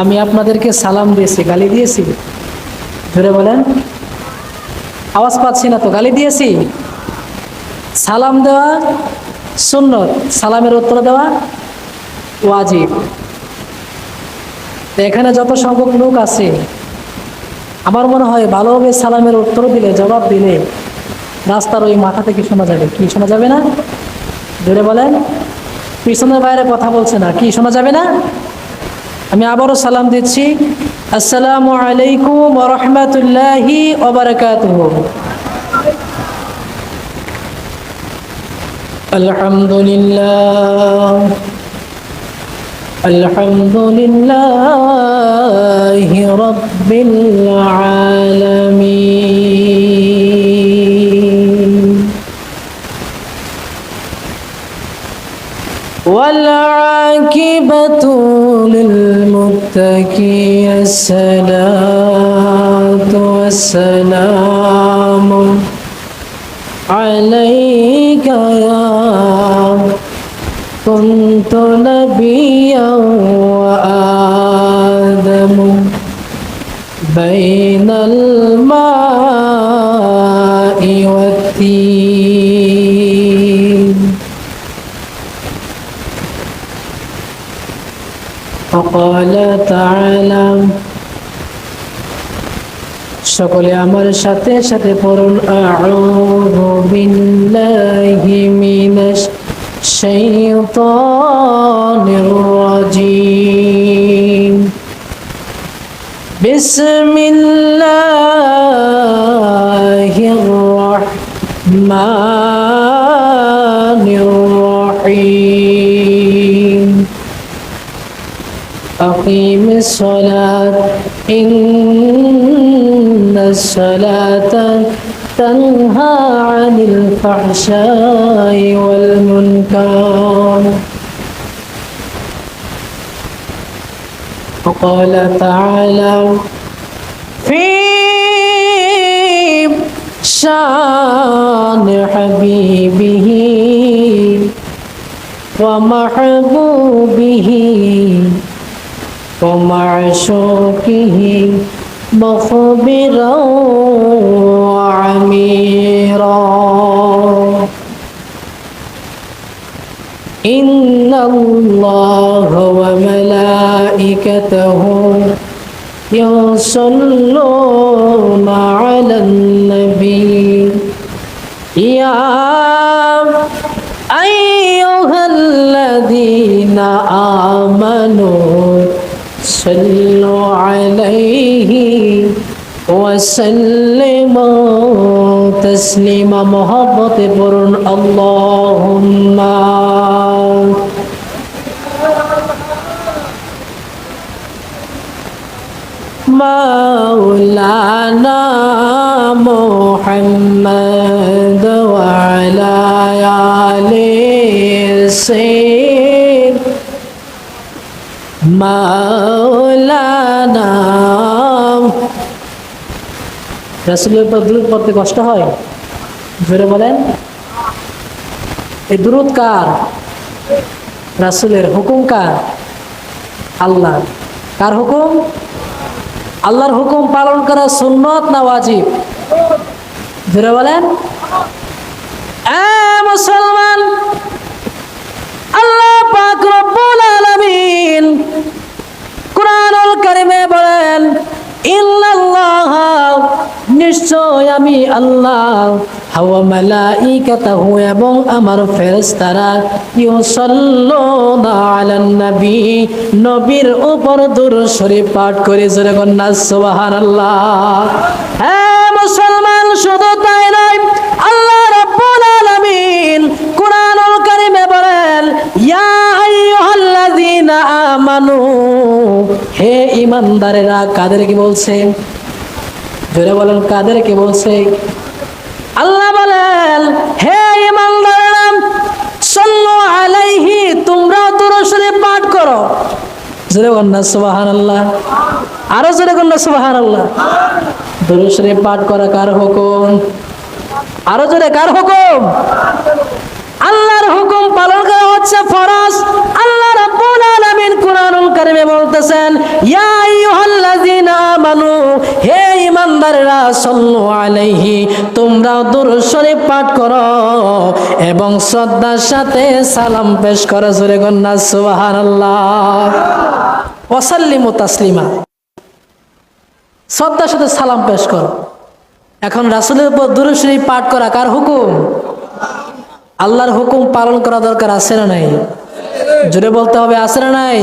আমি আপনাদেরকে সালাম দিয়েছি, গালি দিয়েছি? ধরে বলেন, আওয়াজ পাচ্ছি না তো। গালি দিয়েছি? সালাম দেওয়া সুন্নত, সালামের উত্তর দেওয়া ওয়াজিব। এখানে যত সংখ্যক লোক আছে, আমার মনে হয় ভালোভাবে সালামের উত্তর দিলে, জবাব দিলে রাস্তার ওই মাথা থেকে শোনা যাবে। কি শোনা যাবে না? ধরে বলেন, পিছনের বাইরে কথা বলছে না, কি শোনা যাবে না? আমি আবারও সালাম দিচ্ছি, আসসালামু আলাইকুম ওয়া রাহমাতুল্লাহি ওয়া বারাকাতুহু। আলহামদুলিল্লাহ, আলহামদুলিল্লাহি রাব্বিল আলামিন। والعاقبة للمتقين، الصلاة والسلام عليك يا كنت نبيا وآدم بين الماء والطين. وقال تعالى, সকলে আমার সাথে সাথে পড়ুন, আউযু বিল্লাহি মিনাশ শাইতানির রাজীম, বিসমিল্লাহির রাহমানির রাহিম। أقيم الصلاة إن الصلاة تنهى عن الفحشاء والمنكر. وقال تعالى في شان حبيبه ومحبوبه ومعشوقه مخبرا وعميرا. إن الله وملائكته يصلون على النبي يا أيها الذين آمنوا صلوا عليه وسلموا تسليما. محبت পড়ুন, اللهم مولانا محمد وعلى آله মাওলানা। রাসূলের উপর দুরূদ পড়তে কষ্ট হয়? জোরে বলেন। এই দুরূদ কার? রাসূলের। হুকুম কার? আল্লাহ। কার হুকুম? আল্লাহর হুকুম পালন করা সুন্নত না ওয়াজিব? জোরে বলেন। মুসলমান, আল্লাহ পাক রব্বুল আলামিন কুরআনুল কারীমে বলেন, ইন্নাল্লাহ, নিশ্চয় আমি আল্লাহ, ওয়া মালাইকাতাহু, এবং আমার ফেরেশতারা, ইউসাল্লুনা আলান নবী, নবীর উপর দুরূদ শরীফ পাঠ করে। জোরে কন্যা সুবহানাল্লাহ। হ্যাঁ মুসলমান, শুধু তাই নয়, আল্লাহ রাব্বুল আলামিন কুরআনুল কারীমে বলেন, ইয়া আইয়ুহাল্লাযীনা আমানু, হে ঈমানদারেরা। কাদেরকে বলছে? জোরে বলেন, কাদেরকে বলছে? আল্লাহ বলেন, হে ঈমানদারেরা, সাল্লু আলাইহি, তোমরা দুরূদ শরীফ পাঠ করো। জোরে বলেন সুবহানাল্লাহ। আরো জোরে বলেন সুবহানাল্লাহ। দুরূদ শরীফ পাঠ করা কার হুকুম? আরো জোরে, কার হুকুম? আল্লাহর হুকুম পালন করা হচ্ছে ফরজ। আল্লাহ রাব্বুল আলামিন কুরআনুল কারীমে বলতেছেন, ইয়া আইয়ুহাল্লাযীনা আমানু, হে ঈমানদাররা, সাল্লু আলাইহি, তোমরা দুরূদ শরীফ পাঠ করো এবং শ্রদ্ধার সাথে সালাম পেশ করো। জোরে কন্না সুবহানাল্লাহ। ওয়া সাল্লিমু তাসলিমা, শ্রদ্ধার সাথে সালাম পেশ করো। এখন রাসূলের উপর দুরূদ শরীফ পাঠ করা কার হুকুম? আল্লাহর হুকুম পালন করা দরকার, আছে না নাই? জোরে বলতে হবে, আছে না নাই?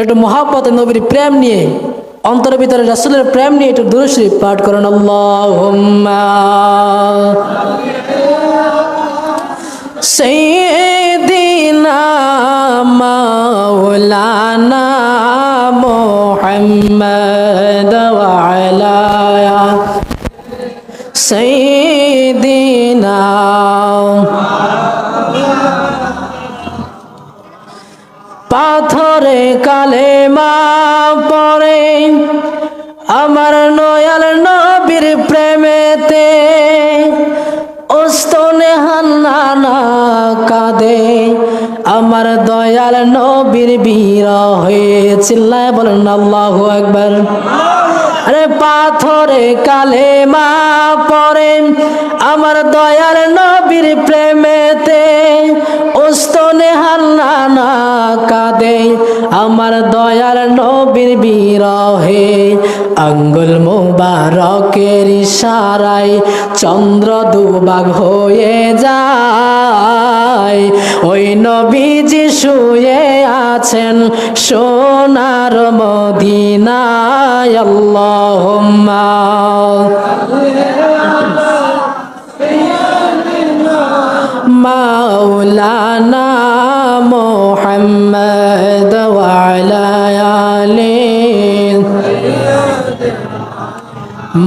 একটু মহব্বতে নবীর প্রেম নিয়ে, অন্তরের ভিতরে রাসূলের প্রেম নিয়ে একটু দুরূদ শরীফ পাঠ করেন। আল্লাহুম্মা সাইয়্যিদিনা মাওলানা মুহাম্মদ ওয়া আলা সাইয়্যিদিনা। পাথরে কালেমা পড়ে আমার নয়াল নবীর প্রেমেতে, ওস্তনে হান্নানা কাঁদে আমার দয়াল নবীর বিরহে। চিল্লায় বলেন আল্লাহু আকবার। আরে পাথরে কালেমা পড়ে আমার দয়াল নবীর প্রেমেতে, ওস্তনে হান্নানা কাঁদে আমার দয়াল নবীর বিরহে। আঙ্গুল মুবারকের ইশারায় চন্দ্র দুভাগ হয়ে যায়, ওই নবীজি শুয়ে আছেন সোনার মদিনায়। আল্লাহুম্মা মাওলানা মুহাম্মদ ওয়া আলা আলিহি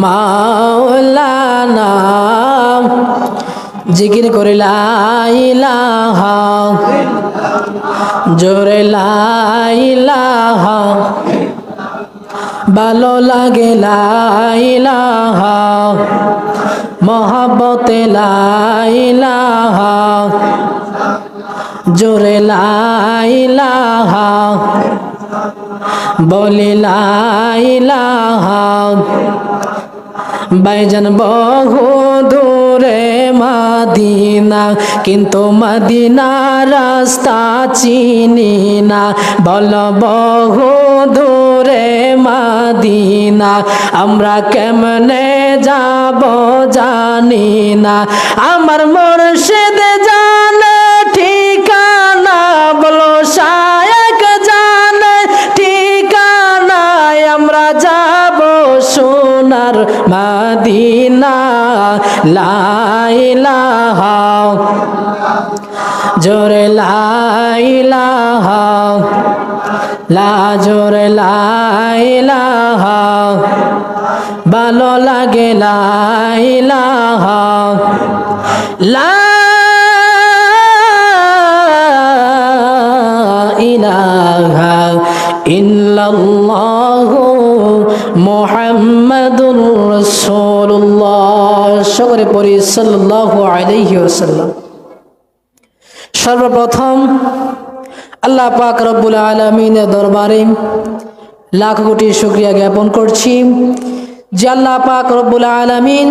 মাওলানা। জিকির করে লা ইলাহা, জোরে লা ইলাহা, ভালো লাগে লা ইলাহা, মহব্বতে লা ইলাহা, জোরে লা ইলাহা, বলি লা ইলাহা। বাইজান বহু দূরে মদিনা, কিন্তু মদিনা রাস্তা চিনি না। বল বহু দূরে মদিনা, আমরা কেমনে যাব জানি না। আমার মুর্শিদ জানে ঠিকানা, বলো শায়েক জানে ঠিকানা, আমরা যাব সোনার মদিনা। লা ইলাহা, জোরে লা ইলাহা, লা জোরে লা ইলাহা, ভালো লাগে লা ইলাহা। লা ইলাহা ইল্লাল্লাহু মুহাম্মাদুর রাসূলুল্লাহ। সকলে পড়ি সাল্লাল্লাহু আলাইহি ওয়াসাল্লাম। সর্বপ্রথম আল্লাহ পাক রব্বুল আলামিনের দরবারে লাখ কোটি শুকরিয়া জ্ঞাপন করছি যে আল্লাহ পাক রব্বুল আলামিন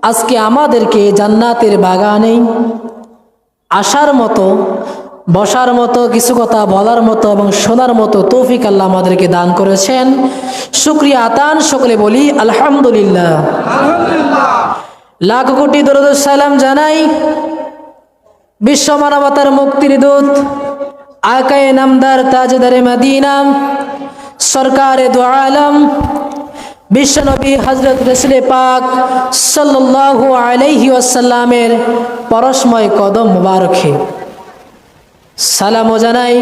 আজকে আমাদেরকে জান্নাতের বাগানে আসার মতো, বসার মতো, কিছু কথা বলার মতো এবং শোনার মতো তৌফিক আল্লাহ আমাদেরকে দান করেছেন। শুকরিয়া আতান, সকলে বলি আলহামদুলিল্লাহ। লাখ কোটি দরুদ সালাম জানাই বিশ্ব মানবতার মুক্তির দূত আকায়ে নামদার তাজদারে মদিনা সরকারে দু আলম বিশ্বনবী হযরত রাসূল পাক সাল্লাল্লাহু আলাইহি ওয়াসাল্লামের পরশময় কদম মুবারকে সালামও জানাই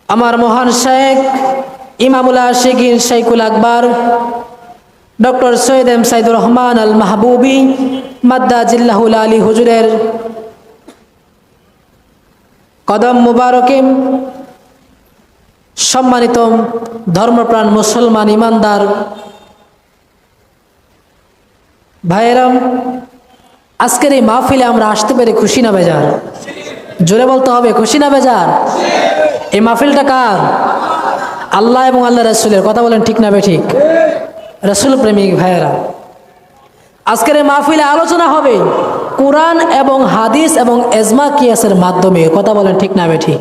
আমার মহান শেখ ইমামুল আশিকিন শাইখুল আকবর ডক্টর সৈয়দ এম সাইদুর রহমান আল মাহবুবী মাদ্দাজিল্লাহুল আলী হুজুরের কদম মুবারকে। সম্মানিত ধর্মপ্রাণ মুসলমান ইমানদার ভাইয়েরাম, আজকের এই মাহফিলে আমরা আসতে পেরে খুশি না বেজার? জোরে বলতে হবে, খুশি না বেজার? এই মাহফিলটা কার? আল্লাহ এবং আল্লাহ রাসূলের। কথা বলেন ঠিক না বেঠিক? রাসূল প্রেমিক ভাইয়েরা, আজকের এই মাহফিলে আলোচনা হবে কোরআন এবং হাদিস এবং এজমা কিয়াসের মাধ্যমে। কথা বলেন ঠিক না বেঠিক?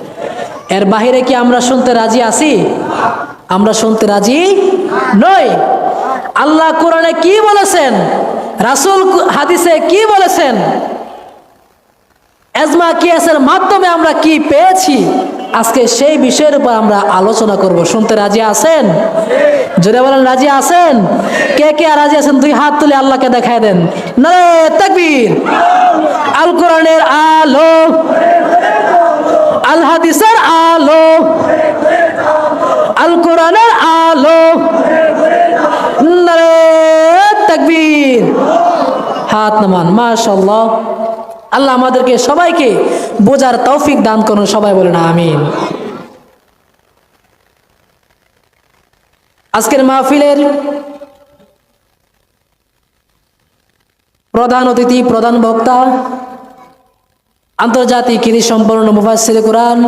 এর বাহিরে কি আমরা শুনতে রাজি আছি? আমরা শুনতে রাজি নই। আল্লাহ কোরআনে কি বলেছেন, রাসূল হাদিসে কি বলেছেন, এজমা কিয়াসের মাধ্যমে আমরা কি পেয়েছি, আজকে সেই বিষয়ের উপর আমরা আলোচনা করব। শুনতে রাজি আছেন? জোরে বলেন রাজি আছেন? কে কে রাজি আছেন দুই হাত তুলে আল্লাহকে দেখায় দেন। নারে তাকবীর। আল কোরআনের আলো, আল হাদিসের আলো, আল কোরআনের আলো, নারে তাকবীর। হাত নামান। মাশাআল্লাহ। আল্লাহ আমাদেরকে সবাইকে বোঝার তৌফিক দান করুন। সবাই বলেন আমিন। আজকের মাহফিলের প্রধান অতিথি, প্রধান বক্তা, আন্তর্জাতিক খ্যাতি সম্পন্ন মুফাসসিরে কুরআন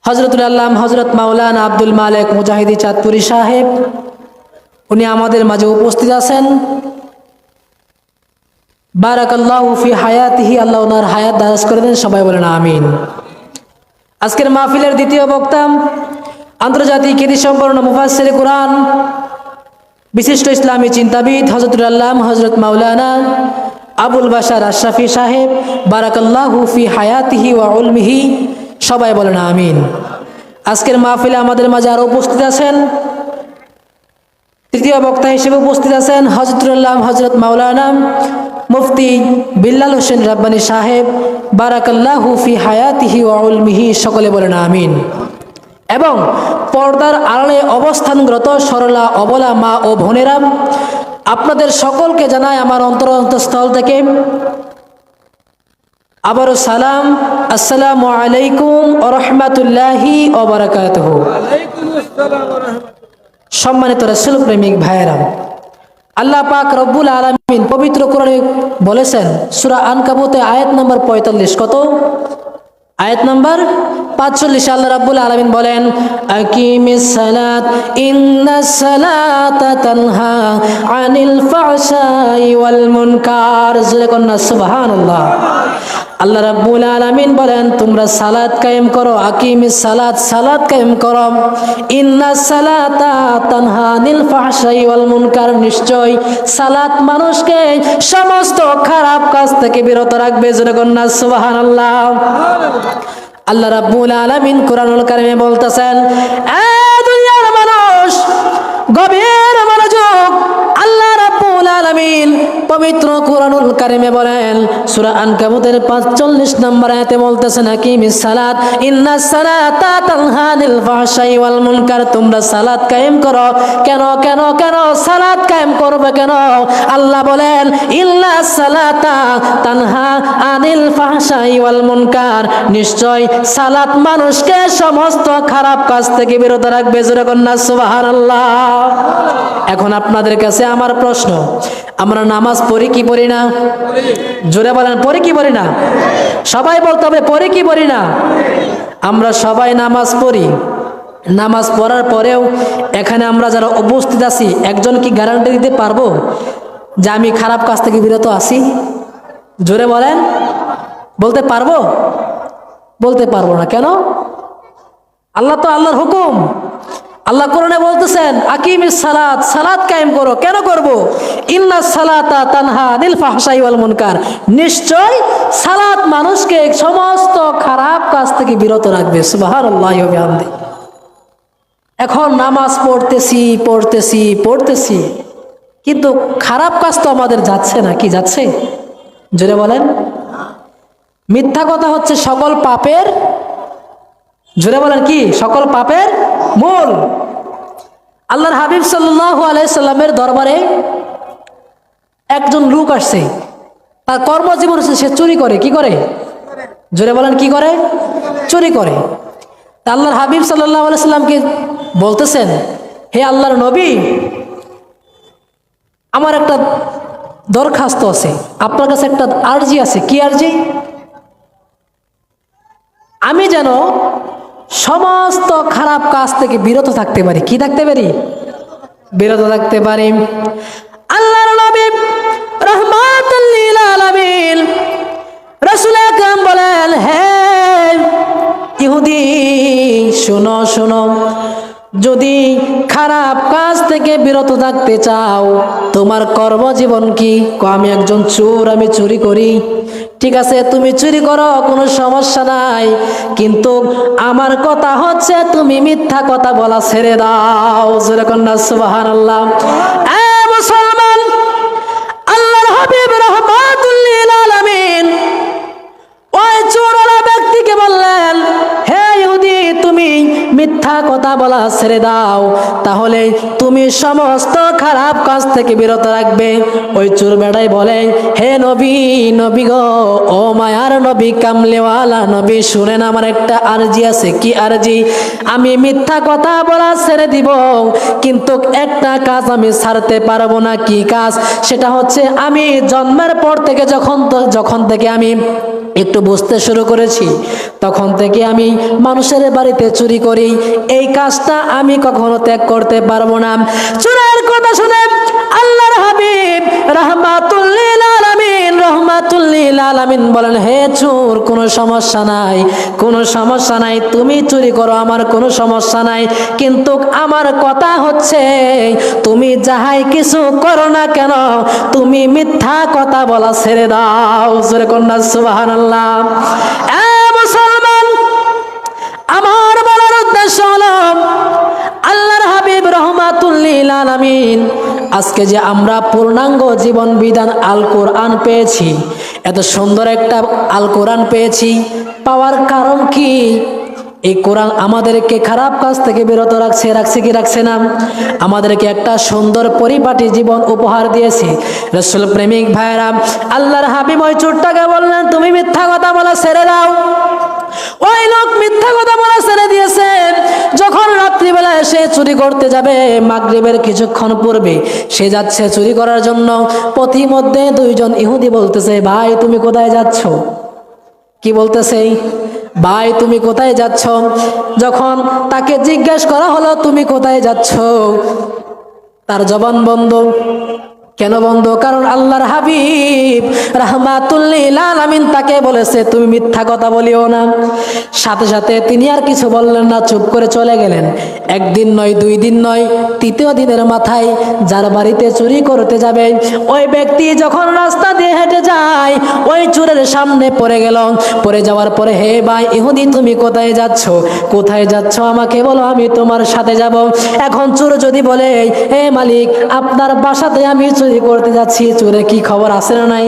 হযরতুল আল্লামা হযরত মাওলানা আব্দুল মালেক মুজাহিদি চাঁদপুরি সাহেব, উনি আমাদের মাঝে উপস্থিত আছেন। বারাকাল্লাহু ফি হায়াতিহি, আল্লাহ ওনার হায়াত দারাজ করে দেন। সবাই বলেন আমিন। আজকের মাহফিলের দ্বিতীয় বক্তা, আন্তর্জাতিক খ্যাতি সম্পন্ন মুফাসসিরে কুরআন, বিশিষ্ট ইসলামী চিন্তাবিদ হযরতুল আল্লামা হযরত মাওলানা আবুল বাশার আশরাফি সাহেব, বারাকাল্লাহু ফি হায়াতিহি ওয়া উলমিহি। সবাই বলেন আমিন। আজকের মাহফিলে আমাদের মাঝে আরো উপস্থিত আছেন, তৃতীয় বক্তা হিসেবে উপস্থিত আছেন হযরতুল আল্লামা হযরত মাওলানা মুফতি বিল্লাল হোসেন রাব্বানী সাহেব, বারাকাল্লাহু ফি হায়াতিহি ওয়া উলমিহি। সকলে বলেন আমিন। এবং পর্দার আড়ালে অবস্থানরত সরলা অবলা মা ও বোনেরা, আপনাদের সকলকে জানাই আমার অন্তরস্থল থেকে আবারও সালাম। আসসালামু আলাইকুম ওয়া রাহমাতুল্লাহি ওয়া বারাকাতুহু। সম্মানিত রাসূল প্রেমিক ভাইয়েরা, আল্লাহ পাক রব্বুল আলামিন পবিত্র কোরআনে বলেছেন, সূরা আনকাবুতে আয়াত নম্বর 45, কত? আয়াত নম্বর 45। আল্লাহ রাব্বুল আলামিন বলেন, আকিমিস সালাত ইন্নাস সালাতা তানহা আনিল ফাহশাই ওয়াল মুনকার। জোরে কন্যা সুবহানাল্লাহ। আল্লাহ রাব্বুল আলামিন বলেন, তোমরা সালাত কায়েম করো। আকিমিস সালাত, সালাত কায়েম করো। ইন্নাস সালাতা তানহা আনিল ফাহশাই ওয়াল মুনকার, নিশ্চয় সালাত মানুষকে সমস্ত খারাপ কাজ থেকে বিরত রাখবে। জোরে কন্যা সুবহানাল্লাহ। আল্লাহ রাব্বুল আলামিন কোরআনুল কারীমে বলতেছেন, এ দুনিয়ার মানুষ, গভীর মনোযোগ। আল্লাহ রাব্বুল আলামিন পবিত্র কোরআনুল কারীমে বলেন, সূরা আনকাবুতের 45 নম্বর আয়াতে বলতেছেন, আকিমিস সালাত ইন্নাস সালাতা তানহা আনিল ফাহশাই ওয়াল মুনকার। তোমরা সালাত কায়েম করো। কেন কেন কেন সালাত কায়েম করবে কেন? আল্লাহ বলেন, ইন্নাস সালাতা তানহা আনিল ফাহশাই ওয়াল মুনকার, নিশ্চয় সালাত মানুষকে সমস্ত খারাপ কাজ থেকে বিরত রাখবে। জোরে কন্যা সুবহানাল্লাহ। এখন আপনাদের কাছে আমার প্রশ্ন, আমরা নামাজ পড়ি কি পড়ি না? জোরে বলেন, পড়ি কি পড়ি না? সবাই বলতে হবে, পড়ি কি পড়ি না? আমরা সবাই নামাজ পড়ি। নামাজ পড়ার পরেও এখানে আমরা যারা উপস্থিত আছি, একজন কি গ্যারান্টি দিতে পারবো যে আমি খারাপ কাজ থেকে বিরত আছি? জোরে বলেন, বলতে পারবো? বলতে পারবো না। কেন? আল্লাহ তো আল্লাহর হুকুম। আল্লাহ কোরআনে বলতেছেন, আকিমিস সালাত, সালাত কায়েম করো। কেন করব? ইন্নাস সালাতা তানহা আনিল ফাহশাই ওয়াল মুনকার, নিশ্চয় সালাত মানুষকে সমস্ত খারাপ কাজ থেকে বিরত রাখবে। সুবহানাল্লাহি ওয়া বিহামদিহি। এখন নামাজ পড়তেছি, কিন্তু খারাপ কাজ তো আমাদের যাচ্ছে না। কি যাচ্ছে? জোরে বলেন। মিথ্যা কথা হচ্ছে সকল পাপের, জোরে বলেন কি, সকল পাপের মূল। আল্লাহর হাবিব সাল্লাল্লাহু আলাইহি সাল্লামের দরবারে একজন লোক আসছে, তার কর্মজীবন হচ্ছে সে চুরি করে। কি করে? জোরে বলেন, কি করে? চুরি করে। আল্লাহর হাবিব সাল্লাল্লাহু আলাইহি সাল্লামকে বলতেছেন, হে আল্লাহর নবী, আমার একটা দরখাস্ত আছে, আপনার কাছে একটা আর্জি আছে। কি আর্জি? আমি যেন সমস্ত খারাপ কাজ থেকে বিরত থাকতে পারি। কি থাকতে পারি? বিরত থাকতে পারি। আল্লাহর নবী রাহমাতুল লিল আলামিন রাসূল আকরাম বলেন, হে ইহুদি শোনো শোনো, যদি খারাপ কাজ থেকে বিরত থাকতে চাও, তোমার কর্মজীবন কি? আমি একজন চোর, আমি চুরি করি। ঠিক আছে, তুমি চুরি করো, কোনো সমস্যা নাই, কিন্তু আমার কথা হচ্ছে তুমি মিথ্যা কথা বলা ছেড়ে দাও। জোরে কন্যা সুবহানাল্লাহ। এ মুসলমান, আল্লাহর হাবিব রাহমাতুল লিল আলামিন ওই চোরওয়ালা ব্যক্তিকে বললেন, হে ইহুদি, তুমি মিথ্যা কথা বলা ছেড়ে দাও, তাহলে তুমি সমস্ত খারাপ কাজ থেকে বিরত রাখবে। ওই চোর বেড়াই বলে, হে নবী, নবী গো, ও মায়ার নবী, কামলেওয়ালা নবী, শুনেন, আমার একটা আরজি আছে। কি আরজি? আমি মিথ্যা কথা বলা ছেড়ে দিব, কিন্তু একটা কাজ আমি ছাড়তে পারবো না। কি কাজ? সেটা হচ্ছে আমি জন্মের পর থেকে যখন থেকে আমি একটু বুঝতে শুরু করেছি, তখন থেকে আমি মানুষের বাড়িতে চুরি করি। এই কাজটা আমি কখনো ত্যাগ করতে পারবো না। চোরের কথা শুনে আল্লাহর হাবিব রাহমাতুল লিল আলামিন বলেন, হে চোর, কোনো সমস্যা নাই, কোনো সমস্যা নাই, তুমি চুরি করো, আমার কোনো সমস্যা নাই, কিন্তু আমার কথা হচ্ছে তুমি যাহাই কিছু করো না কেন, তুমি মিথ্যা কথা বলা ছেড়ে দাও। জোরে কন্যা সুবহানাল্লাহ। এ মুসলমান, আমার বলার উদ্দেশ্য হলো, আল্লাহর হাবিব রাহমাতুল লিল আলামিন আজকে যে আমরা পূর্ণাঙ্গ জীবন বিধান আল কোরআন পেয়েছি, এত সুন্দর একটা আল কোরআন পেয়েছি, পাওয়ার কারণ কি? এই কোরআন আমাদেরকে খারাপ কাজ থেকে বিরত রাখছে কি রাখছে না? আমাদেরকে একটা সুন্দর পরিপাটি জীবন উপহার দিয়েছে। রাসূল প্রেমিক ভাইরা, আল্লাহর হাবিব ওই চোরটাকে বললেন, তুমি মিথ্যা কথা বলা ছেড়ে দাও। ওই লোক মিথ্যা কথা বলা ছেড়ে দিয়েছে। যখন রাত্রিবেলা এসে চুরি করতে যাবে, মাগরিবের কিছুক্ষণ পূর্বে সে যাচ্ছে চুরি করার জন্য, পথিমধ্যে দুইজন ইহুদি বলতেছে, ভাই তুমি কোথায় যাচ্ছ? কি বলতেছে? ভাই তুমি কোথায় যাচ্ছ? যখন তাকে জিজ্ঞেস করা হলো তুমি কোথায় যাচ্ছ, তার জবান বন্ধ। কেন বন্ধ? কারণ আল্লাহর হাবিব রাহমাতুল লিল আলামিন তাকে বলেছে তুমি মিথ্যা কথা বলিও না। সাথে সাথে তিনি আর কিছু বললেন না, চুপ করে চলে গেলেন। একদিন নয়, দুই দিন নয়, তৃতীয় দিনের মাথায় যার বাড়িতে চুরি করতে যাবে, ওই ব্যক্তি যখন রাস্তা দিয়ে হেঁটে যায়, ওই চোরের সামনে পড়ে গেল। পড়ে যাওয়ার পরে, হে ভাই ইহুদি, তুমি কোথায় যাচ্ছ? কোথায় যাচ্ছ আমাকে বলো, আমি তোমার সাথে যাব। এখন চোর যদি বলে, হে মালিক, আপনার বাসাতে আমি চুরি করতে যাচ্ছি, চোরে কি খবর আছে না নাই?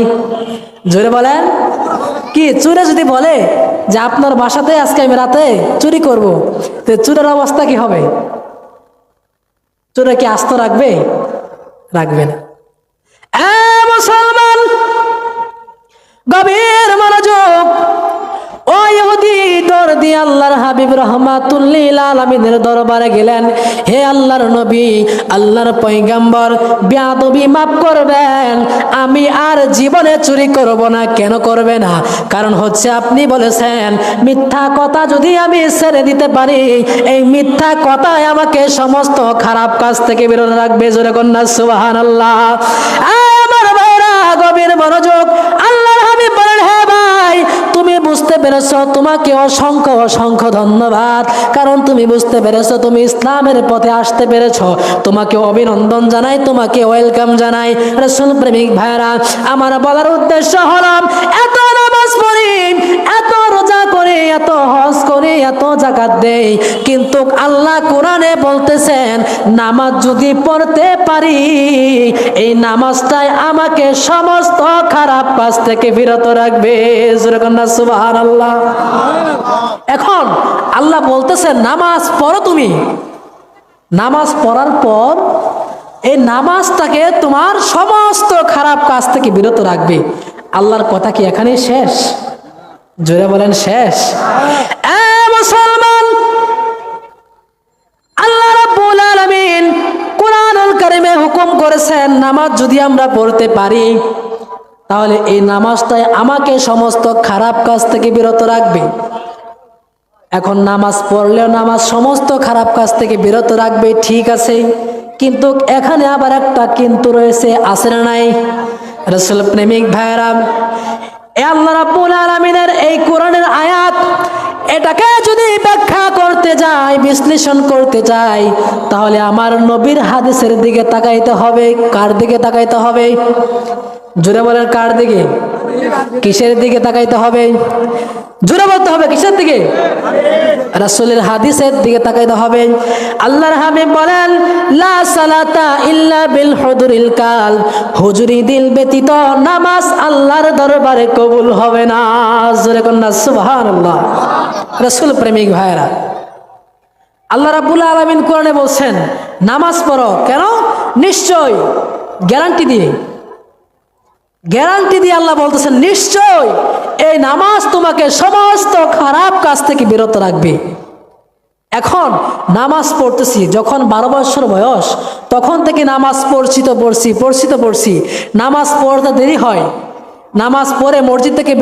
জোরে বলেন। কি চোরে যদি বলে যে আপনার বাসাতে আজকে আমি রাতে চুরি করব, তো চোরের অবস্থা কি হবে? চোরে কি আস্ত রাখবে? রাখবে না। মুসলমান, গভীর মনোযোগ। ও ইহুদি দৌড় দিয়ে আল্লাহর হাবিব রাহমাতুল লিল আলামিনের দরবারে গেলেন, হে আল্লাহর নবী, আল্লাহর পয়গম্বর, বেয়াদবি মাফ করবেন, আমি আর জীবনে চুরি করব না। কেন করবে না? কারণ হচ্ছে আপনি বলেছেন মিথ্যা কথা যদি আমি ছেড়ে দিতে পারি, এই মিথ্যা কথাই আমাকে সমস্ত খারাপ কাজ থেকে বিরত রাখবে। জোরে কন্যা সুবহানাল্লাহ। আমার ভাইরা, গভীর মনোযোগ। আল্লাহর হাবিব বলেন, হে ভাই, তুমি বুঝতে পেরেছো, তোমাকে অসংখ্য অসংখ্য ধন্যবাদ, কারণ তুমি বুঝতে পেরেছো, তুমি ইসলামের পথে আসতে পেরেছো, তোমাকে অভিনন্দন জানাই, তোমাকে ওয়েলকাম জানাই। রাসূল প্রেমিক ভাইরা, আমার বলার উদ্দেশ্য হলো, এত নামাজ পড়ি, এত রোজা করে, এত হজ করে, এত যাকাত দেই, কিন্তু আল্লাহ কোরআনে বলতেছেন নামাজ যদি পড়তে পারি, এই নামাজটাই আমাকে সমস্ত খারাপ কাজ থেকে বিরত রাখবে। সুবহানাল্লাহ। এখন আল্লাহ বলতেছেন নামাজ পড়ো, তুমি নামাজ পড়ার পর এই নামাজটাকে তোমার সমস্ত খারাপ কাজ থেকে বিরত রাখবে। আল্লাহর কথা কি এখানে শেষ? জোরে বলেন শেষ? মুসলমান, আল্লাহ রাব্বুল আলামিন কোরআনুল কারীমে হুকুম করে বলেছেন নামাজ যদি আমরা পড়তে পারি তাহলে এই নামাজটাই আমাকে সমস্ত খারাপ কাজ থেকে বিরত রাখবে। এখন নামাজ পড়লেও নামাজ সমস্ত খারাপ কাজ থেকে বিরত রাখবে, ঠিক আছে, কিন্তু এখানে আবার একটা কিন্তু রয়েছে, আছে না নাই? রাসূল প্রেমিক ভাইরা, আল্লাহ রাব্বুল আলামিনের এই কোরআনের আয়াত, এটাকে যদি ব্যাখ্যা করতে যাই, বিশ্লেষণ করতে যাই, তাহলে আমার নবীর হাদিসের দিকে তাকাইতে হবে। কার দিকে তাকাইতে হবে? জোরে বলেন, কার দিকে? কিসের দিকে তাকাইতে হবে? জোরে বলতে হবে, কিসের দিকে? রাসূলের হাদিসের দিকে তাকাইতে হবে। আল্লাহর হাবিব বলেন, লা সালাতা ইল্লা বিল হুজুরিল কাল, হুজুরি দিল ব্যতীত নামাজ আল্লাহর দরবারে কবুল হবে না। জোরে কন্যা সুবহানাল্লাহ। রাসূল প্রেমিক ভাইরা, আল্লাহ রাব্বুল আলামিন কোরআনে বলছেন নামাজ পড়ো, কেন? নিশ্চয়, গ্যারান্টি দিয়ে আল্লাহ বলতেছেন নিশ্চয় এই নামাজ তোমাকে সমস্ত খারাপ কাজ থেকে বিরত রাখবে। এখন নামাজ পড়তেছি, যখন 12 বছর বয়স তখন থেকে নামাজ পড়ছি তো পড়ছি। নামাজ পড়তে দেরি হয়, নামাজ পড়ে মসজিদ থেকে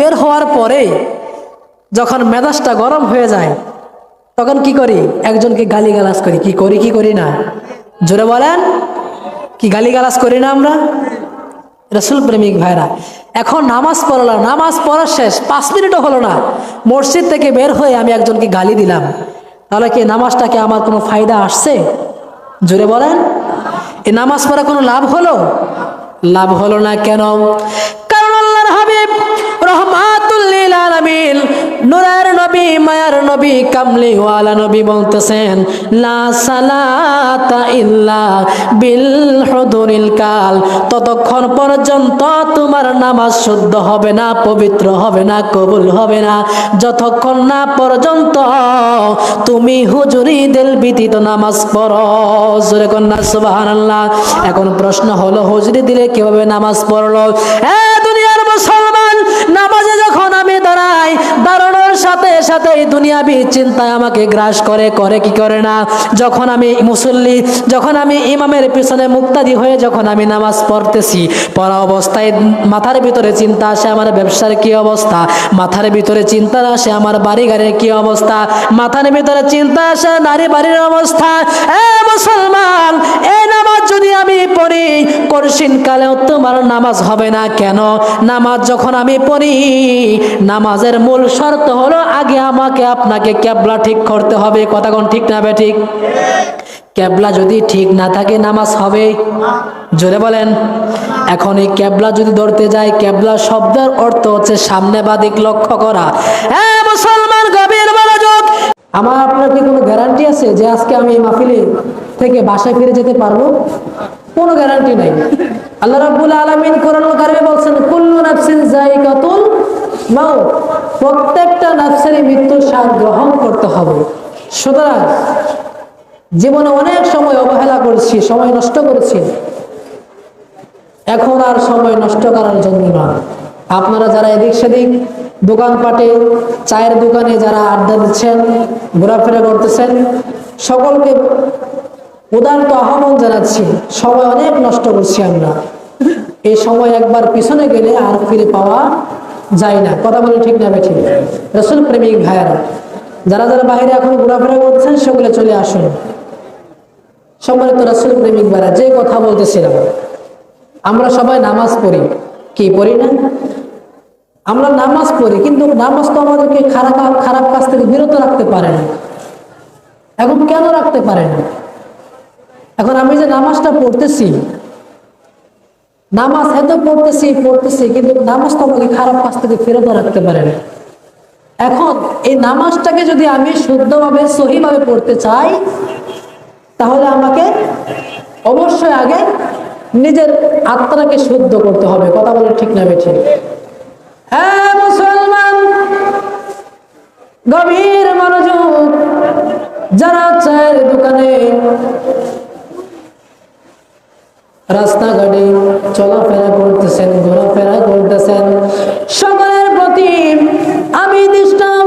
বের হওয়ার পরে যখন মেজাজটা গরম হয়ে যায় তখন কি করি? একজনকে গালিগালাজ করি। কি করি না? জোরে বলেন, কি গালিগালাজ করি না আমরা? রাসূল প্রেমিক ভাইরা, এখন নামাজ পড়লাম, নামাজ পড়া শেষ, 5 মিনিটও হলো না, মসজিদ থেকে বের হয়ে আমি একজনকে গালি দিলাম, তাহলে কি নামাজটাকে আমার কোনো ফায়দা আসছে? জোরে বলেন, এই নামাজ পড়া কোনো লাভ হলো? লাভ হলো না। কেন? কারণ আল্লাহর হাবিব রহমাতুল লিল আলামিন, নূরের নবী, মায়ার নবী, কামলিওয়ালা নবী বলতেছেন, লা সালাতা ইল্লা বিল হুদুরিল কাল, ততক্ষণ পর্যন্ত তোমার নামাজ শুদ্ধ হবে না, পবিত্র হবে না, কবুল হবে না, যতক্ষণ না পর্যন্ত তুমি হুজুরি দিল ব্যতীত নামাজ পড়ো। জোরে কন্যা সুবহানাল্লাহ। এখন প্রশ্ন হলো, হুজুরি দিলে কিভাবে নামাজ পড়লো? দুনিয়ার মুসলমান, নামাজে যখন আমি দাঁড়াই, দাঁড়ানোর সাথে সাথে দুনিয়াবি চিন্তায় আমাকে গ্রাস করে কি করে না? যখন আমি মুসল্লি, যখন আমি ইমামের পিছনে মুক্তাদি হয়ে যখন আমি নামাজ পড়তেছি, পড়া অবস্থায় মাথার ভিতরে চিন্তা আসে আমার ব্যবসার কি অবস্থা, মাথার ভিতরে চিন্তা আসে আমার বাড়ি গাড়ির কি অবস্থা, মাথার ভিতরে চিন্তা আসে নারী বাড়ির অবস্থা। মুসলমান, এই নামাজ যদি আমি পড়ি, কঠিন কালেও তোমার নামাজ হবে না। কেন? নামাজ যখন আমি পড়ি, নামাজের মূল শর্ত হলো আগে আমাকে আপনাকে কিবলা ঠিক করতে হবে। কথা কোন ঠিক না বে ঠিক? কিবলা যদি ঠিক না থাকে নামাজ হবে? জোরে বলেন। এখন এই কিবলা যদি ধরতে যাই, কিবলা শব্দের অর্থ হচ্ছে সামনে বা দিক লক্ষ্য করা। মুসলমান, গভীর মনোযোগ। আমার আপনার কি কোনো গ্যারান্টি আছে যে আজকে আমি এই মাহফিলে থেকে বাসায় ফিরে যেতে পারবো? কোনো গ্যারান্টি নাই। আল্লাহ রাব্বুল আলামিন কোরআনুল কারীমে বলছেন, কুল্লু নাফসিন যায়িকাতুল মাউত, প্রত্যেকটা নাফসেরই মৃত্যুর স্বাদ গ্রহণ করতে হবে। সুতরাং জীবনে অনেক সময় অবহেলা করেছি, সময় নষ্ট করেছি, এখন আর সময় নষ্ট করার জন্য না। আপনারা যারা এদিক সেদিক দোকানপাটে, চায়ের দোকানে যারা আড্ডা দিচ্ছেন, ঘোরাফেরা করতেছেন, সকলকে উদারত আহ্বান জানাচ্ছি, সময় অনেক নষ্ট করছি আমরা। এই সময় একবার পিছনে গেলে আর ফিরে পাওয়া যায় না। কথা বলে ঠিক না বেঠিক? রাসূল প্রেমিক ভাইয়েরা, যারা যারা বাইরে এখন ঘোরাফেরা করছেন সেগুলো চলে আসুন। সম্মানিত রাসূল প্রেমিক ভাইয়েরা, যে কথা বলতেছিলাম, আমরা সবাই নামাজ পড়ি, কি পড়ি না? আমরা নামাজ পড়ি, কিন্তু নামাজ তো আমাদেরকে খারাপ কাজ থেকে বিরত রাখতে পারে না। এখন কেন রাখতে পারে না? এখন আমি যে নামাজটা পড়তেছি, নামাজ এত পড়তেছি, কিন্তু নামাজ তো আমাকে খারাপ কাজ থেকে বিরত রাখতে পারে না। এখন এই নামাজটাকে যদি আমি শুদ্ধভাবে, সহিভাবে পড়তে চাই, তাহলে আমাকে অবশ্যই আগে নিজের আত্মাকে শুদ্ধ করতে হবে। কথা বলে ঠিক না বেঠিক? হ্যাঁ মুসলমান, গভীর মনোযোগ। যারা চায়ের দোকানে, রাস্তাঘাটে চলাফেরা করতেছেন, ঘোরাফেরা করতেছেন, সকলের প্রতি আমি দৃষ্টাম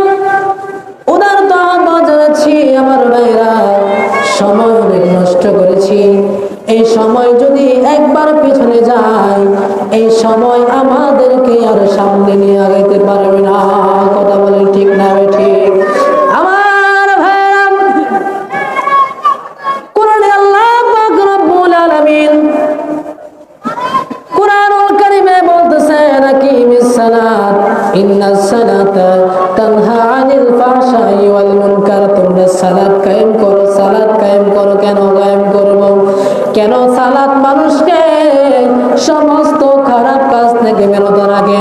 উদারত আহ্বান জানাচ্ছি। আমার ভাইরা, সময় অনেক নষ্ট করেছি, এই সময় যদি একবার পিছনে যায়, এই সময় আমাদেরকে আর সামনে নিয়ে আগাইতে পারবে না। কথা বলেন ঠিক না ঠিক? আমার ভাইরা, কোরআনে আল্লাহ পাক রব্বুল আলামিন কুরআনুল কারীমে বলতেছেন, আকিমিস সালাত ইন্নাস সালাতা তানহা আনিল ফাহশাই ওয়াল মুনকার। তোমরা সালাত কায়েম করো। সালাত কায়েম করো। কেন কায়েম করব? কেন? সালাত মানুষকে সমস্ত খারাপ কাজ থেকে বিরত রাখে।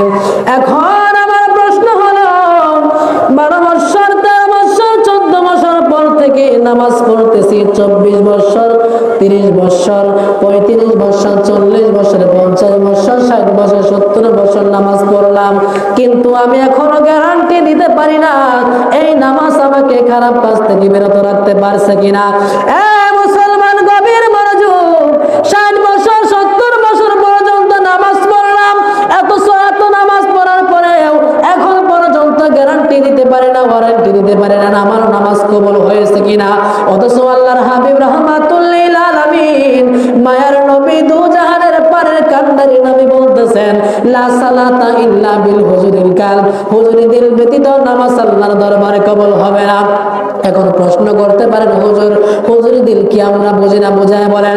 এখন আমার প্রশ্ন হলো, 12 বছর, 13 বছর, 14 বছর পর থেকে নামাজ পড়তেছি, 24 বছর, 30 বছর, 35 বছর, 40 বছর, 50 বছর, 60 বছর, 70 বছর নামাজ পড়লাম, কিন্তু আমি এখনো গ্যারান্টি দিতে পারি না এই নামাজ আমাকে খারাপ কাজ থেকে বিরত রাখতে পারছে কিনা। মুসলমান, গভীর মনোযোগ। 60 বছর, 70 বছর পর্যন্ত নামাজ পড়লাম, এত নামাজ পড়ার পরেও এখন পর্যন্ত গ্যারান্টি দিতে পারে না, ওয়ারেন্টি দিতে পারে না আমার নামাজ কবুল হয়েছে কিনা। অথচ আল্লাহর হাবিব রাহমাতুল লিল আলামিন, মায়ার নবী, দু জাহানের পারের কান্ডারি নবী বলতেছেন, লা সালাতা ইল্লা বিল হুজুরিল কালব। হুজুরি দিল ব্যতীত নামাজ আল্লাহর দরবারে কবুল হবে না। এখন প্রশ্ন করতে পারেন, হুজুর, হুজুরি দিল কি আমরা বুঝি না? বুঝায় বলেন।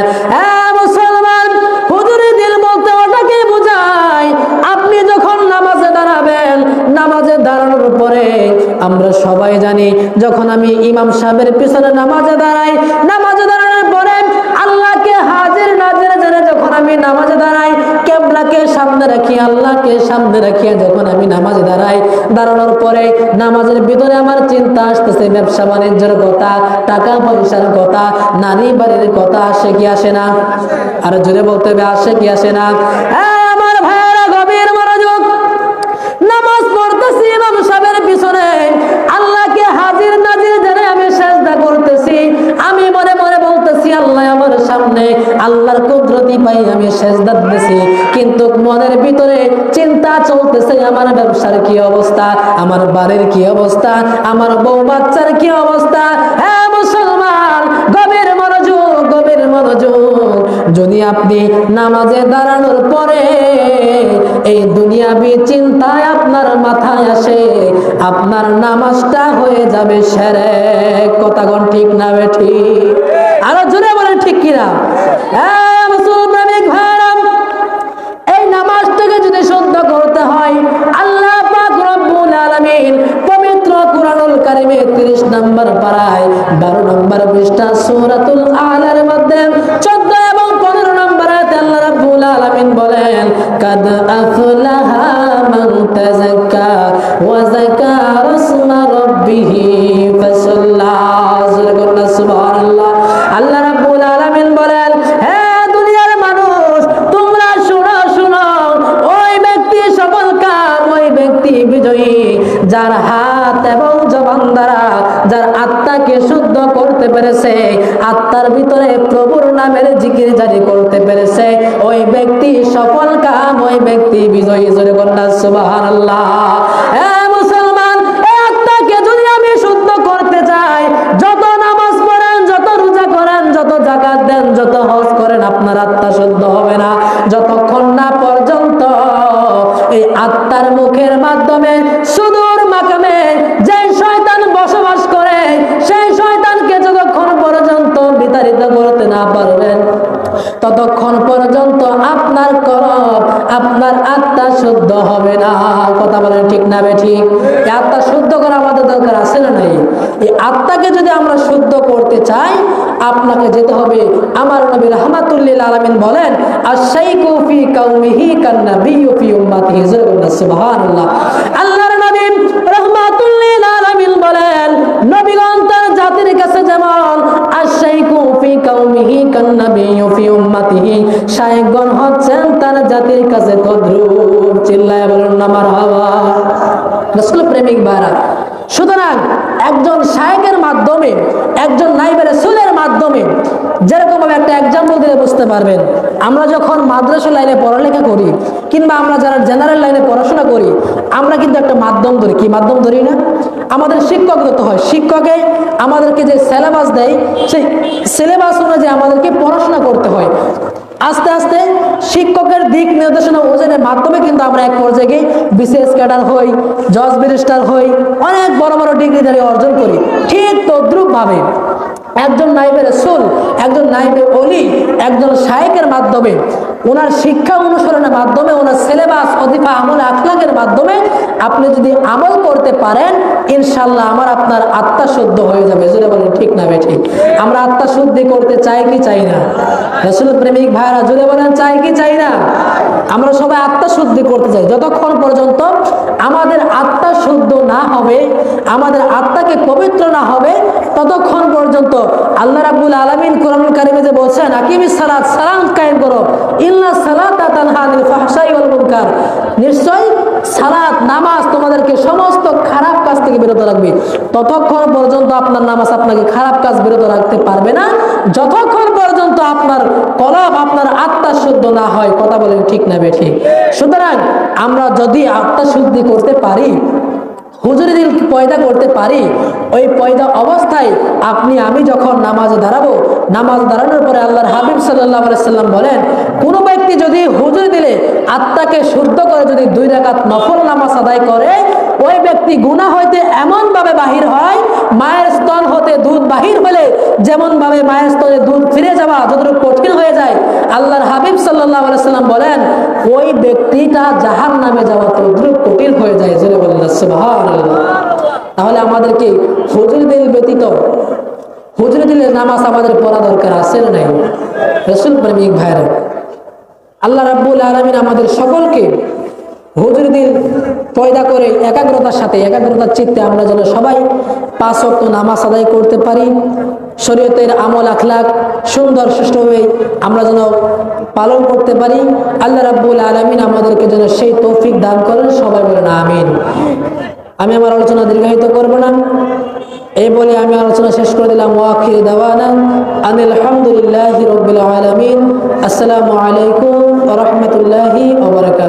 মুসলমান, হুজুরি দিল বলতে ওটাকে বোঝায়, আপনি যখন নামাজে দাঁড়াবেন, নামাজে দাঁড়ানোর পরে আমরা সবাই জানি, যখন আমি ইমাম সাহেবের পিছনে নামাজে দাঁড়াই, নামাজে দাঁড়ানোর পরে আল্লাহকে হাজির নাজির জেনে যখন আমি নামাজে দাঁড়াই, কিবলাকে সামনে রাখি, আল্লাহকে সামনে রাখিয়া যখন আমি নামাজে দাঁড়াই, দাঁড়ানোর পরে নামাজের ভিতরে আমার চিন্তা আসতেছে ব্যবসা বাণিজ্যের কথা, টাকা পয়সার কথা, নারী বাড়ির কথা। আসে কি আসে না? আর জোরে বলতে হবে, আসে কি আসে না? আমার ভাইয়েরা, গভীর মনোযোগ। নামাজ পড়তেছি ইমাম সাহেবের পিছনে, আল্লাহকে হাজির নাজির জেনে আমি সেজদা করতেছি, আমি মনে মনে বলতেছি আল্লাহ আমার সামনে, আল্লাহর কুদরতি পাই আমি সেজদা দিতেছি, কিন্তু মনের ভিতরে চিন্তা চলতেছে আমার ব্যবসার কি অবস্থা, আমার বাড়ির কি অবস্থা, আমার বউ বাচ্চার কি অবস্থা। হ্যাঁ মুসলমান, গভীর মনোযোগ, গভীর মনোযোগ। যদি আপনি নামাজে দাঁড়ানোর পরে এই দুনিয়াবি চিন্তায় আপনার মাথায় আসে, আপনার নামাজটা হয়ে যাবে শিরক। কথা কোন ঠিক না ঠিক? আরো জোরে বলেন ঠিক কিনা? মুসলমান ভাইরা, এই নামাজটাকে যদি শুদ্ধ করতে হয়, আল্লাহ পাক রব্বুল আলামিন পবিত্র কুরআনুল কারীমে 30 নম্বর পারায় 12 নম্বর পৃষ্ঠা সূরাতুল আলার মধ্যে 14 এবং 15 নম্বর আয়াতে আল্লাহ রাব্বুল আলামিন বলেন, কাদ আফলাহা মান তাযাক্কা ওয়া যাকারা ইসমা রাব্বিহি ফাসাল্লা। সুবহানাল্লাহ। আল্লাহ রাব্বুল আলামিন বলেন, হে দুনিয়ার মানুষ, তোমরা শোনো শোনো, ওই ব্যক্তি সফল কাম, ওই ব্যক্তি বিজয়ী, যার হাত এবং জবান দ্বারা যার আত্মাকে শুদ্ধ করতে পেরেছে, আত্মার ভিতরে প্রভুর নামের জিকির জারি করতে পেরেছে, ওই ব্যক্তি সফল কাম, ওই ব্যক্তি বিজয়ী। জোরে বলেন সুবহানাল্লাহ। মুসলমান, এই আত্মাকে যদি আমি শুদ্ধ করতে চাই, যত নামাজ পড়েন, যত রোজা করেন, যত যাকাত দেন, যত হজ করেন, আপনার আত্মা শুদ্ধ হবে না যতক্ষণ না পর্যন্ত এই আত্মার মুখের মাধ্যমে সুদূর মাকামে যে শয়তান বসবাস করে, সেই শয়তানকে যতক্ষণ পর্যন্ত বিতাড়িত করতে না পারবেন, ততক্ষণ পর্যন্ত আপনার কলব, আপনার আত্মা শুদ্ধ হবে না। কথা বলেন ঠিক না ঠিক? এই আত্মা শুদ্ধ করা আমাদের দরকার আছে না নাই? এই আত্মাকে যদি আমরা শুদ্ধ করতে চাই, আপনাকে যেতে হবে, আমার নবী রাহমাতুল লিল আলামিন বলেন, আশ-শাইখু ফি কওমিহি কান-নাবিয়্যু ফি উম্মতিহি। সুবহানাল্লাহ। আল্লাহর নবী রাহমাতুল লিল আলামিন বলেন, নবীগণ তার জাতির কাছে যেমন, আশ-শাইখু ফি কওমিহি কান-নাবিয়্যু ফি উম্মতিহি, শায়েখগণ হচ্ছেন তার জাতির কাছে তদ্রূপ। চিল্লায়া বলুন না মারহাবা। রাসূল প্রেমিক ভাইরা, সুতরাং একজন শায়েখের মাধ্যমে, একজন নাইবে রাসূলের মাধ্যমে, যেরকম একটা এক্সাম্পল দিলে বুঝতে বুঝতে পারবেন, আমরা যখন মাদ্রাসা লাইনে পড়ালেখা করি কিংবা আমরা যারা জেনারেল লাইনে পড়াশোনা করি, আমরা কিন্তু একটা মাধ্যম ধরি। কি মাধ্যম ধরি না? আমাদের শিক্ষক যত হয়, শিক্ষকে আমাদেরকে যে সিলেবাস দেয়, সেই সিলেবাস অনুযায়ী আমাদেরকে পড়াশোনা করতে হয়। আস্তে আস্তে শিক্ষকের দিক নির্দেশনা অনুযায়ী মাধ্যমে কিন্তু আমরা এক পর্যায়ে গিয়ে বিসিএস ক্যাডার হই, জজ ব্যারিস্টার হই, অনেক বড় বড় ডিগ্রি অর্জন করি। ঠিক তদ্রুপ ভাবে একজন নাইবে রাসূল, একজন নাইবে ওলি, একজন শায়েখের মাধ্যমে, ওনার শিক্ষা অনুসরণের মাধ্যমে, ওনার সিলেবাস, ওজিফা, আমল, আখলাকের মাধ্যমে আপনি যদি আমল করতে পারেন, ইনশাআল্লাহ আমার আপনার আত্মা শুদ্ধ হয়ে যাবে। জোরে বলেন ঠিক না বেঠিক? আমরা আত্মা শুদ্ধি করতে চাই কি চাই না? রাসূল প্রেমিক ভাইরা জোরে বলেন চাই কি চাই না? আমরা সবাই আত্মা শুদ্ধি করতে চাই। যতক্ষণ পর্যন্ত আমাদের আত্মা শুদ্ধ না হবে, আমাদের আত্মাকে পবিত্র না হবে, ততক্ষণ পর্যন্ত আল্লাহ রাব্বুল আলামিন কোরআনুল কারীমে যে বলছেন আকিমিস সালাত, সালাত কায়েম করো, ইন্নাস সালাতা তানহা আনিল ফাহশাই ওয়াল মুনকার, নিশ্চয় সালাত, নামাজ তোমাদেরকে সমস্ত খারাপ কাজ থেকে বিরত রাখবে। ততক্ষণ পর্যন্ত আপনার নামাজ আপনাকে খারাপ কাজ বিরত রাখতে পারবে না, যতক্ষণ পর্যন্ত আপনার কলব, আপনার আত্মা শুদ্ধ না হয়। কথা বলেন ঠিক না বেঠিক? সুতরাং আমরা যদি আত্মা শুদ্ধি করতে পারি, হুজুরি দিল পয়দা করতে পারি, ওই পয়দা অবস্থায় আপনি আমি যখন নামাজে দাঁড়াবো, নামাজ দাঁড়ানোর পরে আল্লাহর হাবিব সাল্লাল্লাহু আলাইহি সাল্লাম বলেন, কোনো ব্যক্তি যদি হুজুরি দিলে আত্মাকে শুদ্ধ করে যদি 2 রাকাত নফল নামাজ আদায় করে, ওই ব্যক্তি গুনাহ হইতে এমন ভাবে বাহির হয়, মায়ের স্তন হতে দুধ বাহির হলে যেমন ভাবে মায়ের স্তনে দুধ ফিরে যাওয়া যতটুকু কঠিন হয়ে যায়, আল্লাহর হাবিব সাল্লাল্লাহু আলাইহি সাল্লাম বলেন ওই ব্যক্তিটা জাহান্নামে যাওয়া তদ্রুপ কঠিন হয়ে যায়। জোরে বলেন সুবহানাল্লাহ। তাহলে আমাদেরকে হুজুরি দিল ব্যতীত হুজুরি দিলের নামাজ আমাদের পড়া দরকার আছে না নাই? রাসূল প্রেমিক ভাইরা, আল্লাহ রাব্বুল আলামিন আমাদের সকলকে হুজুরি দিল পয়দা করে একাগ্রতার সাথে, একাগ্রতার চিত্তে আমরা যেন সবাই 5 ওয়াক্ত নামাজ আদায় করতে পারি, শরীয়তের আমল আখলাক সুন্দর সুষ্ঠুভাবে আমরা যেন পালন করতে পারি। আল্লাহ রাব্বুল আলামিন আমাদেরকে যেন সেই তৌফিক দান করেন। সবাই বলেন আমিন। আমি আমার আলোচনা দীর্ঘায়িত করব না, এই বলে আমি আলোচনা শেষ করে দিলাম। ওয়াখির দাওয়ানা আনিল হামদুলিল্লাহি রাব্বিল আলামিন। আসসালামু আলাইকুম ওয়া রাহমাতুল্লাহি ওয়া বারাকাতুহু।